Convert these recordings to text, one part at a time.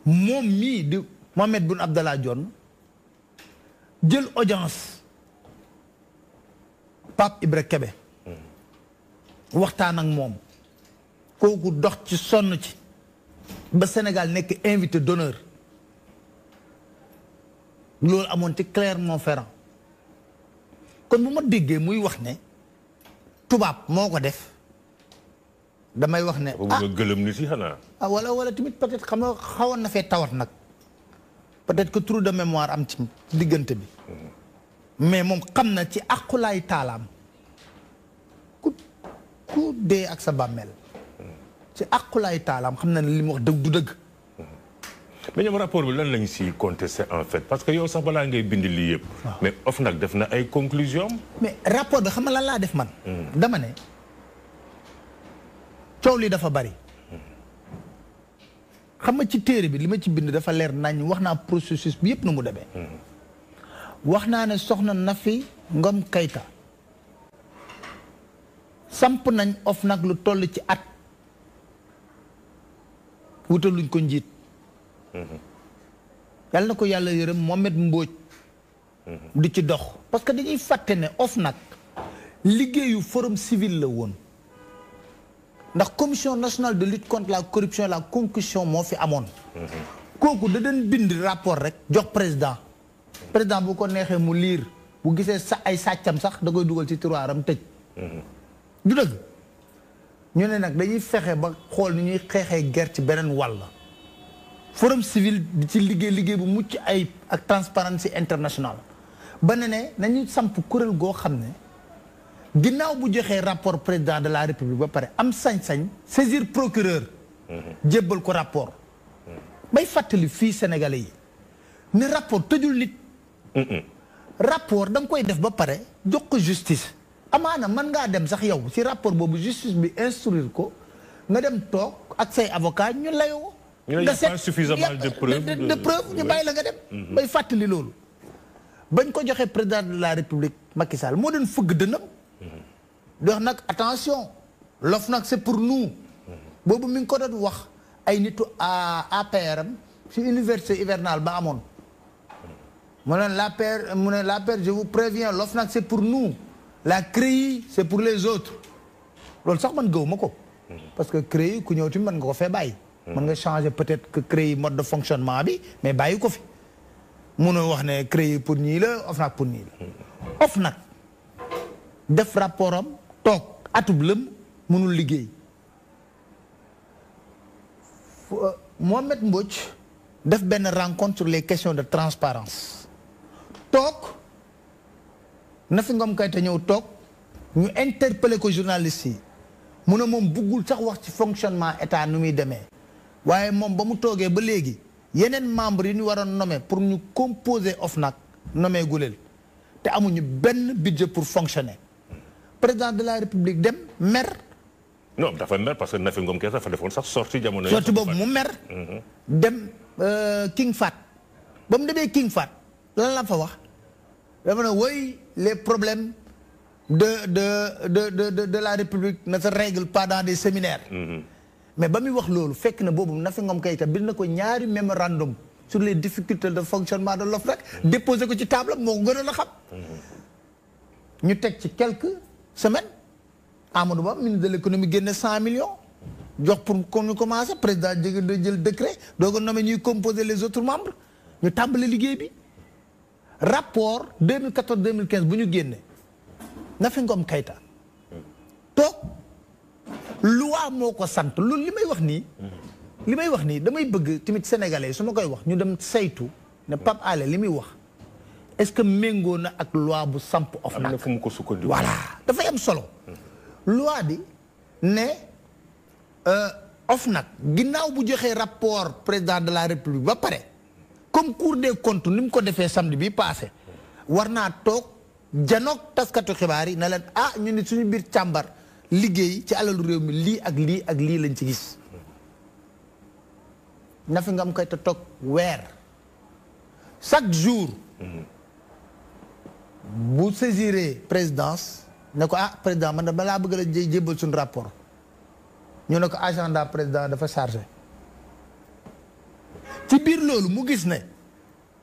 moom mii di Mohamed Boun Abdallah Dionne jël audience Pape Ibra Kébé waxtaan ak moom kooku dox ci sonn ci ba Sénégal nekk invité d'honneur loolu amoon ci Clermont-Ferrand kon bu ma déggee muy wax ne tubaab moo ko def damay wax ne gëlëm ni si xanaa wala tamit peut-être xam nga xawoon na fee tawat nag peut-être que trou de mémoire am ci diggante bi mais moom xam na ci aqulaay taalaam ku dee ak sa bàmmeel ci aqulaay taalaam xam na ne li mu wax dëgg du dëgg. mais ñoom rapport bi lan lañ si contesté en fait parce que yow sax balaa ngay bind lii yëpp. mais OFNAC def na ay conclusions. mais rapport bi xam nga lan laa def man. dama ne coow li dafa bari. xam nga ci téere bi li ma ci bind dafa leer nañ wax naa processus bi yëpp nu mu demee. wax naa ne soxna Nafi Ngom Keïta samp nañ OFNAC lu toll ci at wutaluñ ko njiit. yàlla na ko yàlla yërëm Mohamed Mbodj di ci dox parce que dañuy fàtte ne OFNAC liggéeyu forum civil la woon ndax commission nationale de lutte contre la corruption et la concussion moo fi amoon kooku da doon bind rapport rek jox président bu ko neexee mu liir bu gisee ay sàccam sax da koy dugal ci tiroiram tëj du dëgg ñu ne nag dañuy fexe ba xool ni ñuy xeexee guerre ci beneen wàll forum civil di ci liggéey bu mucc ayib ak transparency international ba ne nañu samp kuréel goo xam ne ginnaaw bu joxee rapport président de la république ba pare am sañ-sañ saisir procureur jébbal ko rapport bay fàttali fii sénégalais yi ne rapport tëjul nit rapport da nga koy def ba pare jox ko justice amaana mën ngaa dem sax yow ci rapport boobu justice bi instruire ko nga dem toog ak say avocat ñu layoo nga seet suffisamment de preuve ñu bàyyi la nga dem bay fàttali loolu bañ ko joxee président de la république Macky Sall moo doon fëgg dënam di wax nag attention l'OFNAC c'est pour nous boobu mi ngi ko doon wax ay nitu APR am ci université hivernale ba amoon mu ne l'APR je vous préviens l'OFNAC c'est pour nous la CREI c'est pour les autres loolu sax man gëw ma ko parce que CREI ku ñëw ti mën nga ko fee bàyyi mën nga changer peut-être que CREI mode de fonctionnement bi mais bàyyi ko fi munoo wax ne CREI pour ñii la OFNAC pour ñii la OFNAC def rapport am toog atub lëm mënul liggéey Mohamed Mbodj def benn rencontre sur les questions de transparence toog Nafi Ngom Keïta ñëw toog ñu interpeller ko journaliste yi mu ne moom buggul sax wax ci fonctionnement état nu muy demee waaye moom ba mu toogee ba léegi yeneen membre yi ñu waroon nommer pour ñu composer OFNAC nommé guleel te amuñu benn budget pour fonctionner président de la république dem mer. non dafa mer parce que Nafi Ngom Keïta dafa defoon sax sorti jamono sorti boobu mu mer. dem King Fahd ba mu demee King Fahd lan la fa wax dafa ne woy les problèmes de la république ne se règlent pas dans des séminaires. mais ba muy wax loolu fekk na boobu Nafi Ngom Keïta bind na ko ñaari mémorandum sur les difficultés de fonctionnement de l'OFNAC déposé ko ci table moo ko gënoon a xam. ñu teg ci quelques semaines Amadou Ba ministre de l'économie génne 100 millions jox pour qu'on ñu commencé président jël décret doo ko nommé ñuy composer les autres membres ñu tàmbali liggéey bi rapport 2014-2015 bu ñu génne Nafi Ngom Keïta toog loi moo ko sant loolu li may wax nii damay bëgg tamit sénégalais su ma koy wax ñu dem saytu ne Pape Alé li muy wax est-ce que méngoo na ak loi bu samp OFNAC am na fu mu ko sukkandiku voilà dafay am solo loi bi ne OFNAC ginnaaw bu joxee rapport président de la république ba pare comme cour des comptes ni mu ko defee samedi bi passé war naa toog janoog taskatu xibaar yi na leen ñu nit suñu biir càmbar liggéey ci alalu réew mi lii ak lii ak lii lañ ci gis Nafi Ngom Keïta toog weer chaque jour bu saisiré présidence ne ko président man da balaa bëgg la jébbal suñu rapport ñu ne ko agenda président dafa chargé ci biir loolu mu gis ne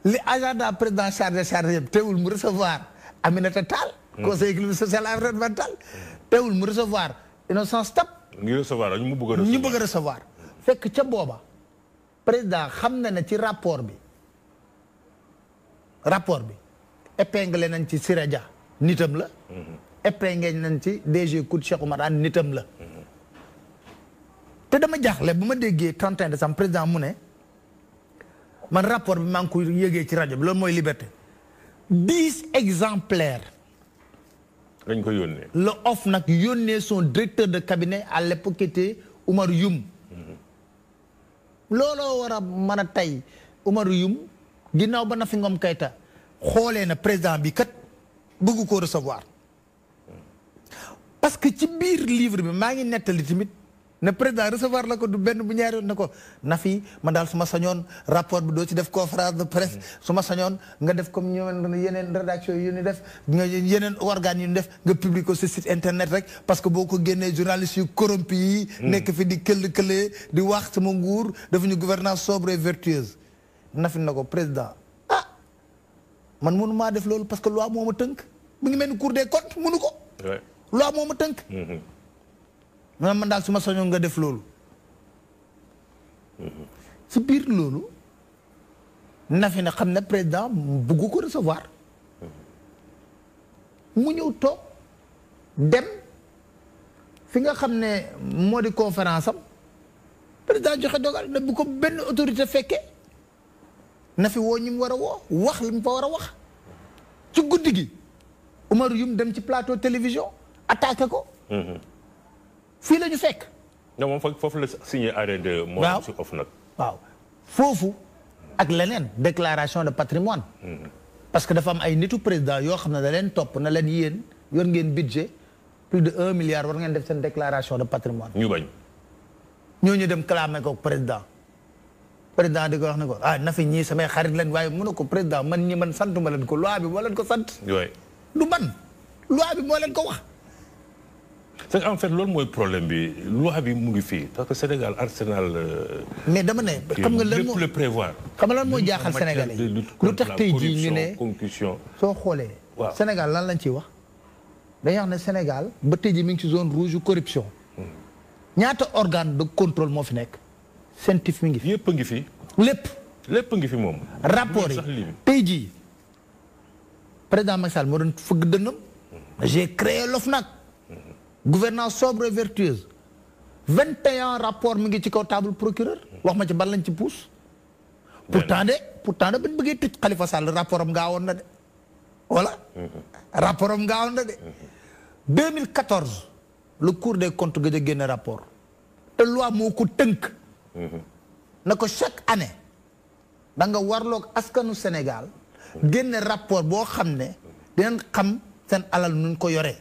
li agenda président chargé yëpp teewul mu recevoir Aminata Tall. conseil économique social et environnemental. teewul mu recevoir Innocence Ntap. ngi recevoir ñu bëgg a recevoir ñu bëgg a recevoir. fekk ca booba président xam na ne ci rapport bi épinglé nañ ci Siré Dia nitam la. épinglé nañ ci DG COUD Cheikh Oumar Anne nitam la. te dama jaaxle bu ma déggee 31 décembre président mu ne man rapport bi maa ngi ko yëgee ci rajo bi loolu mooy liberté 10 exemplaires. dañ ko yónnee. le OFNAC yónnee son directeur de cabinet à l'époque était Oumar Youm. looloo war a mën a tey Oumar Youm ginnaaw ba Nafi Ngom Keïta xoolee na président bi kat bëgg koo recevoir. parce que ci biir livre bi maa ngi nettali tamit ne président recevoir la ko du benn bu ñaari yoon ne ko Nafi man daal su ma sañoon rapport bi doo ci def conférence de presse su ma sañoon nga def comme yeneen rédaction yu ñu def nga yeneen organes yu ñu def nga publier ko ci site internet rek parce que boo ko génnee journalistes yu corrompu yi nekk fi di këll-këlee di wax sama nguur dafa ñu gouvernance sobre et vertueuse Nafi na ko président man mënu maa def loolu parce que loi moo ma tënk mu ngi mel ni Cour des comptes mënu ko loi moo ma tënk man daal su ma soñoon nga def loolu ci biir loolu Nafi na xam ne président bugg ko recevoir mu ñëw toog dem fi nga xam ne moo di conférence am président joxe dogal ne bu ko benn autorité fekkee Nafi woo ñi mu war a woo wax li mu fa war a wax ci guddi gi Oumar Youm dem ci plateau télévision attaqué ko fii la ñu fekk. non moom foofu la signé arrêt de mort ci OFNAC. waaw foofu ak leneen déclaration de patrimoine parce que dafa am ay nitu président yoo xam ne da leen topp na leen yéen yor ngeen budget plus de 1 milliard war ngeen def seen déclaration de patrimoine ñu bañ. ñooñu dem clamé ko président di ko wax ne ko Nafi ñii samay xarit lañ waaye mu ne ko président man ñi man santuma leen ko loi bi moo leen ko sant. du man loi bi moo leen ko wax. c'est en fait loolu mooy problème bi loi bi mu ngi fii parce que Sénégal arsenal. mais dama ne xam nga lan moo le prévoir. xam nga lan moo jaaxal Sénégalais yi lu tax tey jii ñu ne concussion. soo xoolee. Sénégal lan lañ ciy wax. dañuy wax ne Sénégal ba tey jii mi ngi ci zone rouge corruption. ñaata organe de contrôle moo fi nekk. CENTIF mi ngi fi. yëpp a ngi fi. lépp ngi fi moom. rapport yi tey jii président Macky Sall moo doon fëgg dënnam. j'ai créé l'OFNAC. gouvernance sobre et vertueuse 21 rapport mi ngi ci kaw table procureur wax ma ci ban lañ ci puus pourtant de bañ bëggee tëj Khalifa Sall rapport am ngaa woon na de voilà rapport am ngaa woon na de 2014 le Cour des comptes gëj a génne rapport te loi moo ko tënk na ko chaque année da nga warloog askanu Sénégal génne rapport boo xam ne dinañ xam seen alal nuñ ko yoree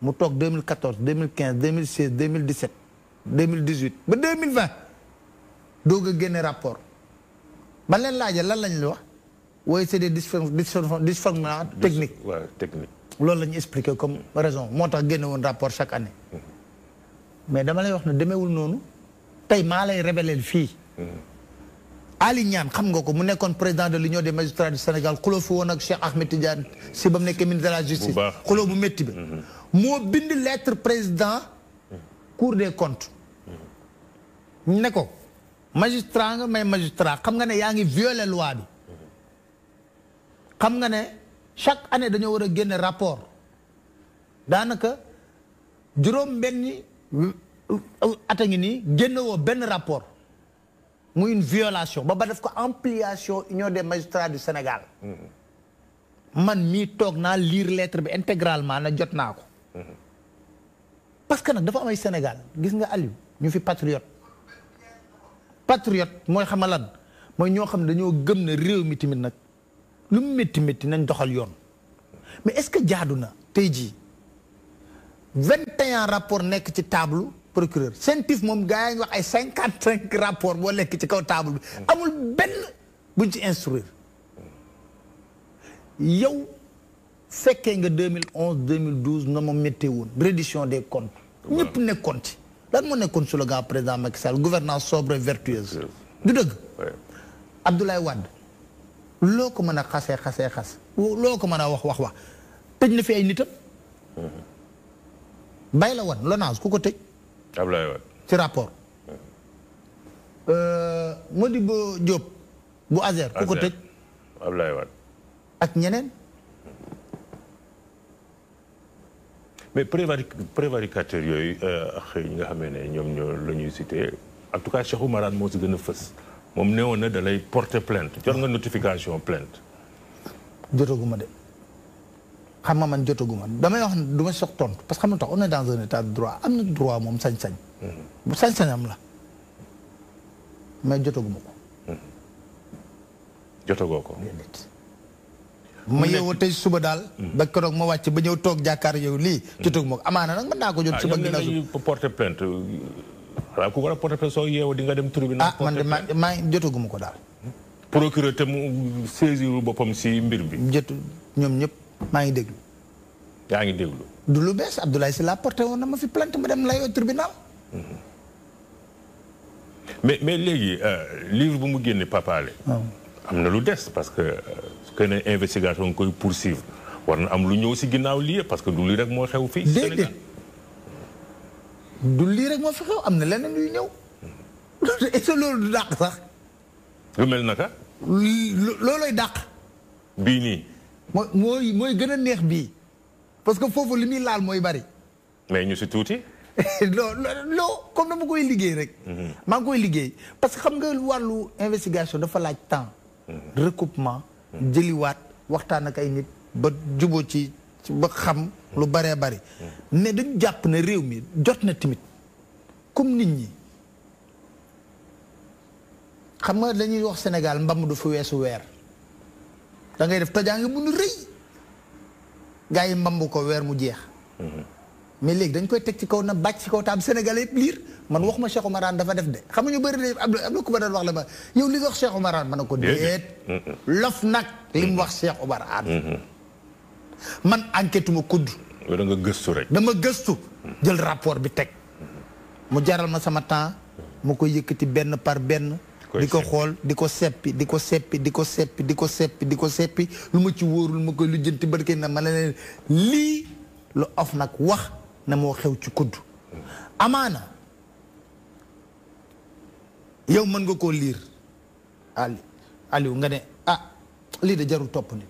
mu toog 2014 2015 2016 2017 2018 ba 2020 doog a génne rapport ban leen laajee lan lañ la wax waaye c'est des dysfonctionnements techniques. waaw technique. loolu la ñu expliqué comme raison moo tax génne woon rapport chaque année. mais dama lay wax ne demeewul noonu tey maa lay révélé fii. Ali Niane xam nga ko mu nekkoon président de l'union des magistrats du Sénégal xuloo fi woon ak Cheikh Ahmed Tidiane si ba mu nekkee ministre de la justice. xuloo bu métti bi. moo bind lettre président Cour des comptes. ne ko magistrat nga may magistrat xam nga ne yaa ngi violer loi bi. xam nga ne chaque année dañoo war a génne rapport daanaka juróom benni at a ngi nii génne woo benn rapport. muy une violation ba def ko ampliation union des magistrats du Sénégal. man mii toog naa lire lettre bi intégralement na jot naa ko. parce que nag dafa am ay Sénégal gis nga Aliou ñu fi patriote mooy xamalan mooy ñoo xam ne dañoo gëm ne réew mi tamit nag lu mu métti métti nañ doxal yoon. mais est-ce que jaadu na tey jii 21 rapport nekk ci table procureur CENTIF moom gaa yi ngi wax ay 55 rapport boo lekk ci kaw table bi amul benn buñ ci instruire yow fekkee nga 2011 2012 na ma méttee woon reddition des comptes ñëpp nekkoon ci lan moo nekkoon slogan président Macky Sall gouvernance sobre et vertueuse du dëgg Abdoulaye Wade loo ko mën a xas loo ko mën a wax tëj na fi ay nitam. Bay la wan Lonase ku ko tëj. Abdoulaye Wade ci rapport. Modibo Diop bu Azer ku ko tëj. Abdoulaye Wade ak ñeneen. mais prévaricateurs yooyu xëy ñi nga xam ne ñoom ñoo la ñuy cité en tout cas Cheikh Oumar Anne moo si gën a fës moom newoon na da lay porter plainte jot nga notification plainte. jotaguma de xam nga man jotaguma damay wax ne du ma soog tontu parce que xam nga tax on est dans un état de droit am na droit moom sañ-sañ. bu sañ-sañam la mais jotaguma ko. jotagoo ko. ma yeewoo tey suba daal. ba keroog ma wàcc ba ñëw toog jàkkaar yow lii. jotaguma ko amaana nag mën naa ko jot. suba ginnaaw ñoom dañuy porter plainte waaw ku war a porter plainte soo yeewoo di nga dem tribunal. man de maa jotaguma ko daal. procureur te mu saisir boppam si mbir bi. jotu ñoom ñëpp maa ngi déglu. yaa ngi déglu. du lu bees Abdoulaye Sylla porté woon na ma fi plainte ma dem layoo tribunal. mais léegi livre bu mu génne Pape Alé. am na lu des parce que su ne investigation nga koy poursuivre war na am lu ñëw si ginnaaw lii parce que du lii rek moo xew fii. déedéet du lii rek moo fi xew am na leneen luy ñëw. est-ce que loolu du dàq sax. lu mel naka. loolooy dàq. bii nii. mooy gën a neex bii. parce que foofu li muy laal mooy bari. mais ñu si tuuti. non comme dama koy liggéey rek. maa ngi koy liggéey parce que xam nga wàllu investigation dafa laaj temps. recoupement. jëliwaat waxtaan ak ay nit ba juboo ci ba xam lu baree bari. ne dañu jàpp ne réew mi jot na tamit comme nit ñi. xam nga dañuy wax Sénégal mbam du fi weesu weer. da ngay def tojaange bu nu rëy. gaa yi mbamb ko weer mu jeex. mais léegi dañ koy teg ci kaw na bàcc ci kaw taam Sénégalais yëpp liir man wax ma Cheikh Oumar Anne dafa def de xam nga ñu bëri de am na ku ma doon wax la ma yow li nga wax Cheikh Oumar Anne ma ne ko déet lof nag li mu wax Cheikh Oumar Anne man enquête ma kudd da nga gëstu rek dama gëstu jël rapport bi teg mu jaral ma sama temps mu koy yëkkati benn par benn di ko xool di ko seppi di ko seppi di ko seppi di ko seppi di ko seppi lu ma ci wóorul ma koy lijjanti barke na ma ne leen lii lu of nag wax na moo xew ci kudd amaana yow mën nga koo liir Aliou nga ne lii de jarul topp nit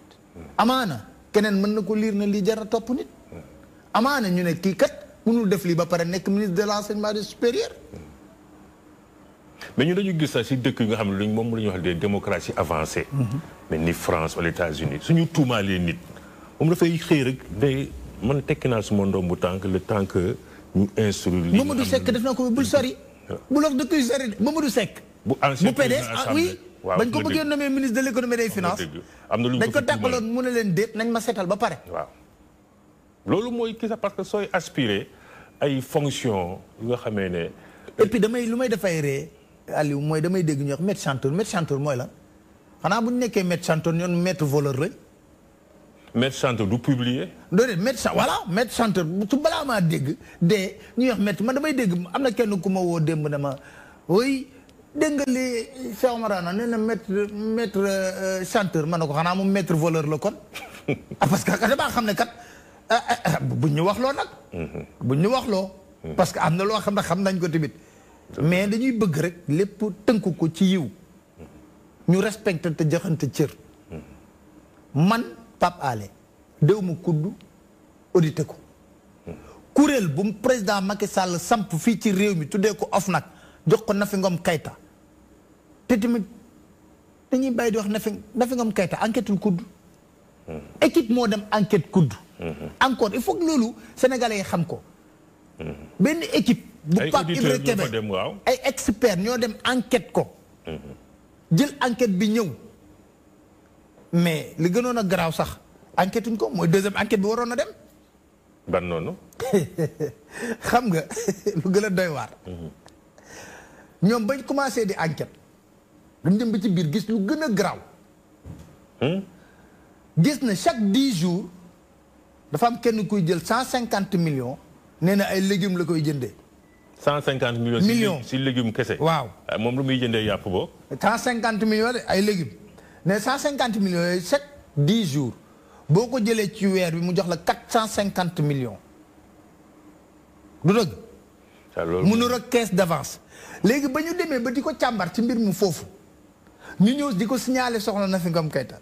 amaana keneen mën na ko liir na lii jar na topp nit amaana ñu ne kii kat mënul def lii ba pare nekk ministre de l'enseignement supérieur mais ñu dañu gis sax si dëkk yi nga xam ne luñ moom la ñuy wax des démocraties avancées mais ni France wala États-Unis suñu tuumaalee nit moom dafay xëy rek day man tekki naa suma ndoom bu tànk le temps que ñu instruire. Mamadou Seck def na ko bul sori. bul wax dëkk yu sori Mamadou Seck. bu ancien PDS oui. bañ ko bëggee nommé ministre de l'économie et des finances. am na lu dañ ko tàggaloon mu ne leen déet nañ ma seetal ba pare. waaw loolu mooy kii sax parce que sooy aspirer ay fonctions yu nga xamee ne. et puis lu may dafay ree Aliou mooy damay dégg ñu wax maître chanteur mooy lan xanaa bu ñu nekkee maître chanteur ñoom maître voleur lañ. maître chanteur du publier. déedéet maître chanteur su balaa maa dégg de ñuy wax maître man damay dégg am na kenn ku ma woo démb ne ma oui dégg nga li Cheikh Oumar Anne nee na maître chanteur ma ne ko xanaa moom maître voleur la kon parce que damaa xam ne kat buñ ñu wax loo nag. buñ ñu wax loo. parce que am na loo xam ne xam nañ ko tamit. mais dañuy bëgg rek lépp tënku ko ci yiw ñu respecté te joxante cër man Pape Alé déw ma kudd audité ko kuréel bu président Macky Sall samp fii ci réew mi tuddee ko OFNAC jox ko Nafi Ngom Keïta te tamit dañuy bàyyi di wax Nafi Ngom Keïta enquêtul kudd équipe moo dem enquête kudd encore il faut que loolu sénégalais yi xam ko benn équipe bu Pape Ibra Kébé ay expert ñoo dem enquête ko jël enquête bi ñëw mais li gënoon a garaaw sax enquête uñ ko mooy deuxième enquête bi waroon a dem ban noonu xam nga lu gën a doy waar ñoom bañ commencé di enquête dañ dem ba ci biir gis lu gën a garaaw gis na chaque 10 jours dafa am kenn kuy jël 150 millions nee na ay légumes la koy jëndee 150 millions. si légumes kese. waaw moom lu muy jëndee yàpp boo. 150 millions de ay légumes mais 150 millions yooyu chaque 10 jours boo ko jëlee ci weer bi mu jox la 450 millions. du dëgg. mu nur ak caisse d'avance. léegi ba ñu demee ba di ko càmbar ci mbir mu foofu ñu ñëw di ko signaler soxna Nafi Ngom Keïta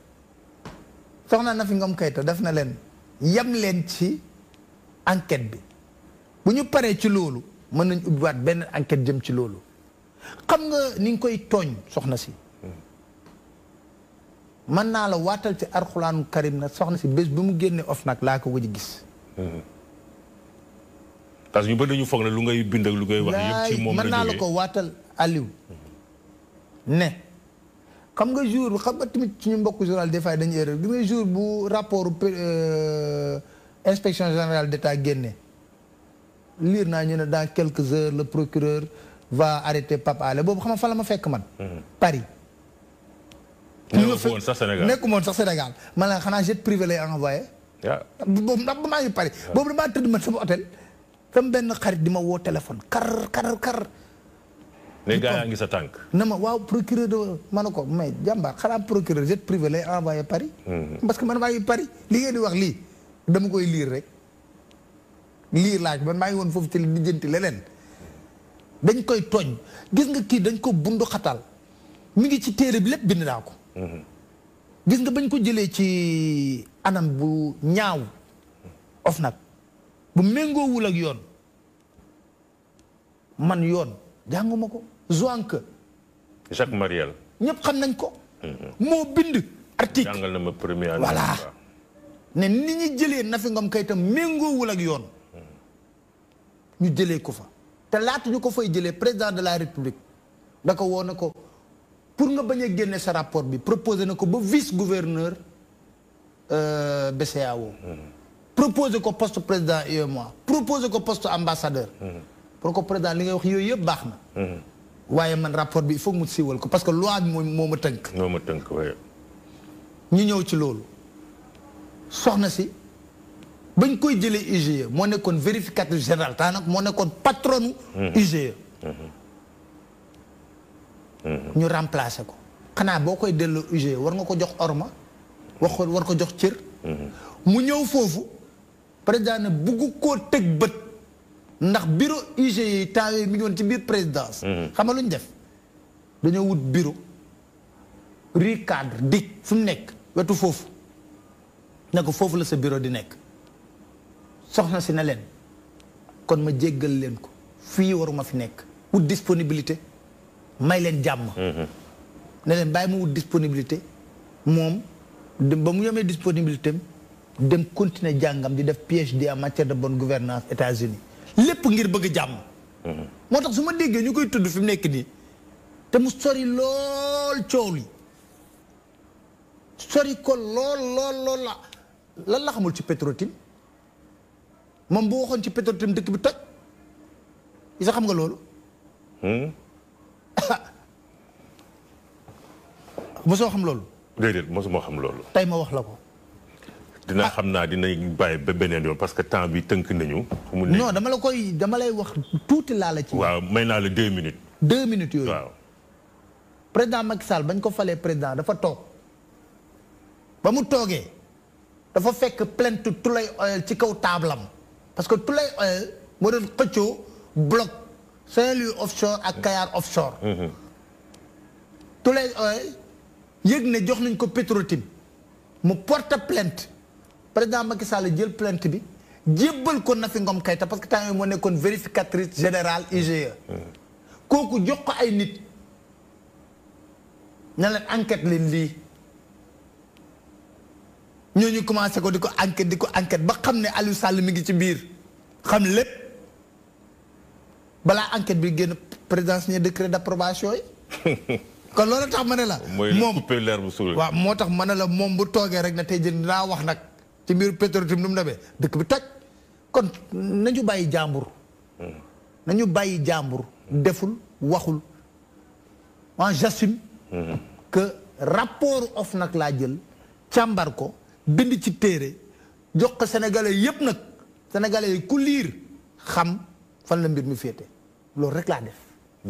soxna Nafi Ngom Keïta def na leen yem leen ci enquête bi bu ñu paree ci loolu mën nañ ubbiwaat benn enquête jëm ci loolu xam nga ni nga koy tooñ soxna si mën naa la waatal ci Alxuraanu Karim na soxna si bés bi mu génnee OFNAC laa ko gëj gis. parce que ñu bëri dañu foog ne lu ngay bind ak lu ngay wax yëpp ci moom la jógee mën naa la ko waatal Aliou ne xam nga jour bi xam nga tamit suñu mbokk journal des fois dañuy erreur gis nga jour bu rapport inspection générale d'État génne lire naa ñu ne dans quelques heures le procureur va arrêter Pape Alé boobu xam nga fan la ma fekk man. Paris. nekkuma woon sax Sénégal nekkuma woon sax Sénégal man la xanaa jet privé lay envoyé. waaw boobu ndax ba maa ngi Paris. boobu damaa tëdd man sama hôtel. sama benn xarit di ma woo téléphone kar. ne gaa yaa ngi sa tànk. na ma waaw procureur de ma ne ko mais jàmbaar xanaa procureur jet privé lay envoyé Paris. parce que man maa ngi Paris li ngeen di wax lii dama koy lire rek. lire laaj man maa ngi woon foofu ci li lijjanti leneen dañ koy tooñ gis nga kii dañ ko bundu xatal mi ngi ci téere bi lépp bind naa ko. gis nga bañ ko jëlee ci anam bu ñaaw OFNAC bu méngoowul ak yoon man yoon jànguma ko Zouanke Jacques Mariel ñëpp xam nañ ko moo bind article jàngal na ma premier voilà ne ni ñu jëlee Nafi Ngom Keïta méngoowul ak yoon ñu jëlee ko fa te laata ñu ko fay jëlee président de la république da ko woo na ko pour nga bañ a génne sa rapport bi proposé na ko ba vice gouverneur BCEAO proposé ko poste président UEMOA proposé ko poste ambassadeur pour que président li ngay wax yooyu yëpp baax na waaye man rapport bi il faut mu siiwal ko parce que loi bi moo ma tënk waaye ñu ñëw ci loolu soxna si bañ koy jëlee IGE moo nekkoon vérificateur général taa nag moo nekkoon patronu IGE ñu remplacé ko xanaa boo koy delloo IGE war nga ko jox orma war ko jox cër mu ñëw foofu président ne bugg koo tëg bët ndax bureau IGE yi temps yooyu mi ngi woon ci biir présidence xam nga lu ñu def dañoo wut bureau rue cadre dig fu mu nekk wetu foofu ne ko foofu la sa bureau di nekk soxna si ne leen kon ma jéggal leen ko fii waruma fi nekk wut disponibilité may leen jàmm ne leen bàyyi mu wut disponibilité moom ba mu yomee disponibilité dem continuer jàngam di def PhD en matière de bonne gouvernance États-Unis lépp ngir bëgg jàmm moo tax su ma déggee ñu koy tudd fi mu nekk nii te mu sori lool coow li sori ko lool la lan la xamul ci Petro-Tim moom bu waxoon ci Petro-Tim dëkk bi toj yi sax xam nga loolu mosoo xam loolu déedéet mosuma xam loolu tey ma wax la ko dina xam naa dinañ bàyyi ba beneen yoon parce que temps bi tënk nañu fu mu nekk non dama lay wax tuuti laa la ci waaw may naa la 2 minutes 2 minutes yooyu waaw président Macky Sall bañ ko falee président dafa toog ba mu toogee dafa fekk plainte Tullow Oil ci kaw taabalam parce que Tullow Oil moo doon xëccoo bloc Saint-Louis offshore ak Kayar offshore Tullow Oil yëg ne jox nañ ko Petro-Tim mu porte plainte président Macky Sall jël plainte bi jébbal ko Nafi Ngom Keïta parce que temps yooyu moo nekkoon vérificatrice générale IGE kooku jox ko ay nit na leen enquête leen lii ñooñu commencé ko di ko enquête ba xam ne Aliou Sall mi ngi ci biir xam lépp balaa enquête bi génn président signé décret d'approbation yi kon loolu tax ma ne la moom waaw moo tax ma ne la moom bu toogee rek na tey jën dinaa wax nag ci biir Petro-Tim nu mu demee dëkk bi toj kon nañu bàyyi jàmbur deful waxul moi j'assume que rapport OFNAC laa jël càmbar ko bind ci téere jox ko sénégalais yépp nag sénégalais yi ku liir xam fan la mbir mi féete loolu rek laa def.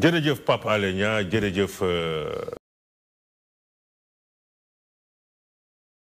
jërëjëf Pape Alé Niang jërëjëf.